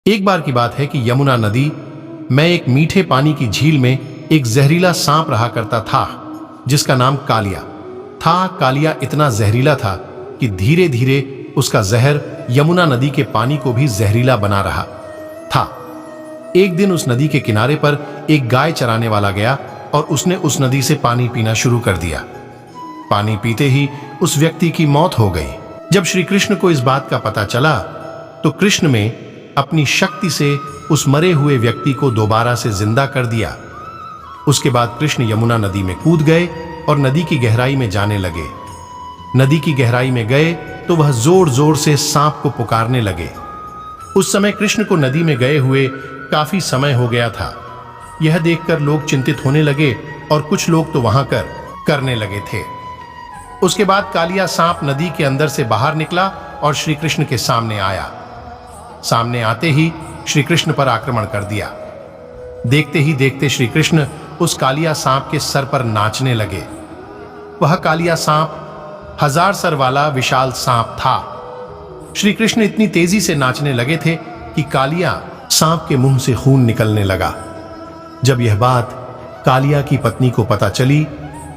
एक बार की बात है कि यमुना नदी में एक मीठे पानी की झील में एक जहरीला सांप रहा करता था जिसका नाम कालिया था। कालिया इतना जहरीला था कि धीरे धीरे उसका जहर यमुना नदी के पानी को भी जहरीला बना रहा था। एक दिन उस नदी के किनारे पर एक गाय चराने वाला गया और उसने उस नदी से पानी पीना शुरू कर दिया। पानी पीते ही उस व्यक्ति की मौत हो गई। जब श्री कृष्ण को इस बात का पता चला तो कृष्ण में अपनी शक्ति से उस मरे हुए व्यक्ति को दोबारा से जिंदा कर दिया। उसके बाद कृष्ण यमुना नदी में कूद गए और नदी की गहराई में जाने लगे। नदी की गहराई में गए तो वह जोर जोर से सांप को पुकारने लगे। उस समय कृष्ण को नदी में गए हुए काफी समय हो गया था। यह देखकर लोग चिंतित होने लगे और कुछ लोग तो वहां करने लगे थे। उसके बाद कालिया सांप नदी के अंदर से बाहर निकला और श्री कृष्ण के सामने आया। सामने आते ही श्री कृष्ण पर आक्रमण कर दिया। देखते ही देखते श्री कृष्ण उस कालिया सांप के सर पर नाचने लगे। वह कालिया सांप 1000 सर वाला विशाल सांप था। श्री कृष्ण इतनी तेजी से नाचने लगे थे कि कालिया सांप के मुंह से खून निकलने लगा। जब यह बात कालिया की पत्नी को पता चली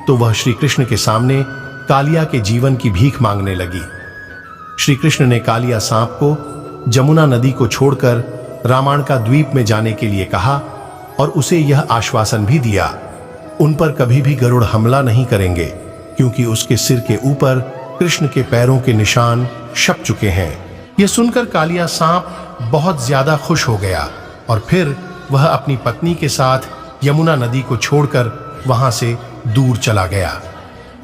तो वह श्री कृष्ण के सामने कालिया के जीवन की भीख मांगने लगी। श्री कृष्ण ने कालिया सांप को जमुना नदी को छोड़कर रामायण का द्वीप में जाने के लिए कहा और उसे यह आश्वासन भी दिया उन पर कभी भी गरुड़ हमला नहीं करेंगे, क्योंकि उसके सिर के ऊपर कृष्ण के पैरों के निशान छप चुके हैं। यह सुनकर कालिया सांप बहुत ज्यादा खुश हो गया और फिर वह अपनी पत्नी के साथ यमुना नदी को छोड़कर वहां से दूर चला गया।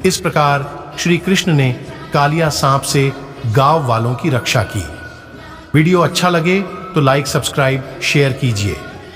इस प्रकार श्री कृष्ण ने कालिया सांप से गांव वालों की रक्षा की। वीडियो अच्छा लगे तो लाइक, सब्सक्राइब, शेयर कीजिए।